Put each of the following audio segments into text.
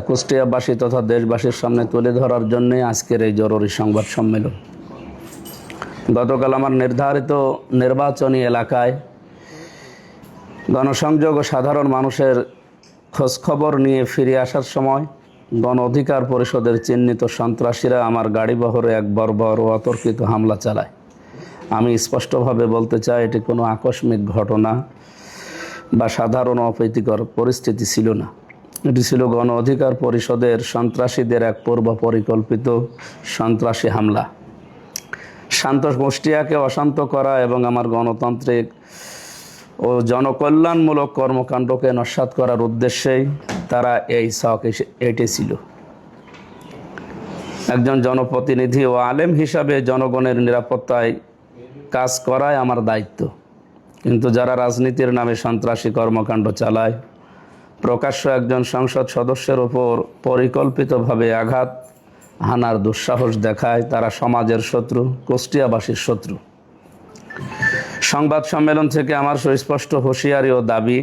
কুষ্টিয়াবাসী তথা দেশবাসীর সামনে তুলে ধরার জন্যই আজকের এই জরুরি সংবাদ সম্মেলন। গতকাল আমার নির্ধারিত নির্বাচনী এলাকায় গণসংযোগ ও সাধারণ মানুষের খোঁজখবর নিয়ে ফিরে আসার সময় গণ অধিকার পরিষদের চিহ্নিত সন্ত্রাসীরা আমার গাড়িবহরে এক বর্বর ও অতর্কিত হামলা চালায়। আমি স্পষ্টভাবে বলতে চাই, এটি কোনো আকস্মিক ঘটনা বা সাধারণ অপ্রীতিকর পরিস্থিতি ছিল না। এটি ছিল গণ অধিকার পরিষদের সন্ত্রাসীদের এক পূর্ব পরিকল্পিত সন্ত্রাসী হামলা। শান্ত কুষ্টিয়াকে অশান্ত করা এবং আমার গণতান্ত্রিক ও জনকল্যাণমূলক কর্মকাণ্ডকে নস্যাৎ করার উদ্দেশ্যেই তারা এই ছক এঁটেছিল। একজন জনপ্রতিনিধি ও আলেম হিসাবে জনগণের নিরাপত্তায় কাজ করাই আমার দায়িত্ব, কিন্তু যারা রাজনীতির নামে সন্ত্রাসী কর্মকাণ্ড চালায়, প্রকাশ্য একজন সংসদ সদস্যের ওপর পরিকল্পিতভাবে আঘাত হানার দুঃসাহস দেখায়, তারা সমাজের শত্রু, কুষ্টিয়াবাসীর শত্রু। সংবাদ সম্মেলন থেকে আমার সুস্পষ্ট হুঁশিয়ারি ও দাবি,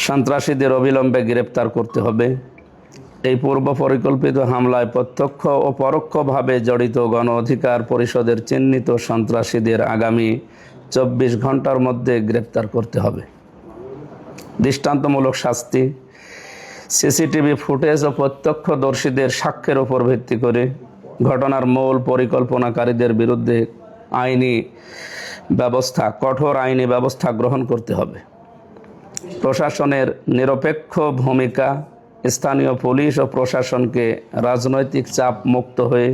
সন্ত্রাসীদের অবিলম্বে গ্রেপ্তার করতে হবে। এই পূর্ব পরিকল্পিত হামলায় প্রত্যক্ষ ও পরোক্ষভাবে জড়িত গণ অধিকার পরিষদের চিহ্নিত সন্ত্রাসীদের আগামী 24 ঘন্টার মধ্যে গ্রেপ্তার করতে হবে। দৃষ্টান্তমূলক শাস্তি, সিসিটিভি ফুটেজ ও প্রত্যক্ষদর্শীদের সাক্ষ্যের উপর ভিত্তি করে ঘটনার মূল পরিকল্পনাকারীদের বিরুদ্ধে কঠোর আইনি ব্যবস্থা গ্রহণ করতে হবে। প্রশাসনের নিরপেক্ষ ভূমিকা, স্থানীয় পুলিশ ও প্রশাসনকে রাজনৈতিক চাপ মুক্ত হয়ে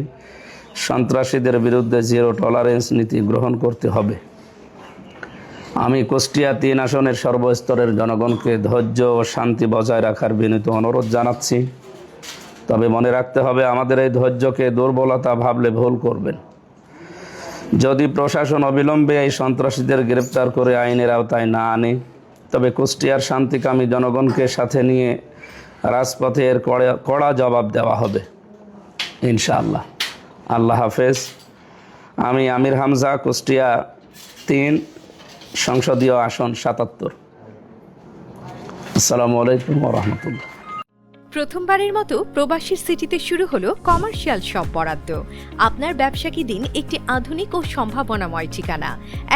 সন্ত্রাসীদের বিরুদ্ধে জিরো টলারেন্স নীতি গ্রহণ করতে হবে। আমি কুষ্টিয়া 3 আসনের সর্বস্তরের জনগণকে ধৈর্য ও শান্তি বজায় রাখার বিনীত অনুরোধ জানাচ্ছি। তবে মনে রাখতে হবে, আমাদের এই ধৈর্যকে দুর্বলতা ভাবলে ভুল করবেন। যদি প্রশাসন অবিলম্বে এই সন্ত্রাসীদের গ্রেপ্তার করে আইনের আওতায় না আনে, তবে কুষ্টিয়ার শান্তিকামী জনগণকে সাথে নিয়ে রাজপথে এর কড়া জবাব দেওয়া হবে ইনশাআল্লাহ। আল্লাহ হাফেজ। আমি আমির হামজা, কুষ্টিয়া 3 সংসদীয় আসন 77। আসসালামু আলাইকুম ওয়া রাহমাতুল্লাহ। প্রথমবারের মতো প্রবাসীর সিটিতে শুরু হলো কমার্শিয়াল শপ বরাদ্দ। আপনার ব্যবসা কি দিন একটি আধুনিক ও সম্ভাবনাময় ঠিকানা।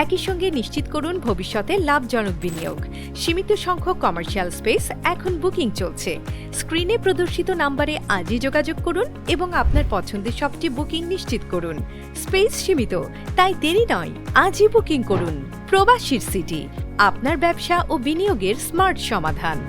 একই সঙ্গে নিশ্চিত করুন ভবিষ্যতে লাভজনক বিনিয়োগ। সীমিত সংখ্যক কমার্শিয়াল স্পেস এখন বুকিং চলছে। স্ক্রিনে প্রদর্শিত নাম্বারে আজই যোগাযোগ করুন এবং আপনার পছন্দের শপটি বুকিং নিশ্চিত করুন। স্পেস সীমিত, তাই দেরি নয়, আজই বুকিং করুন। প্রবাসীর সিটি, আপনার ব্যবসা ও বিনিয়োগের স্মার্ট সমাধান।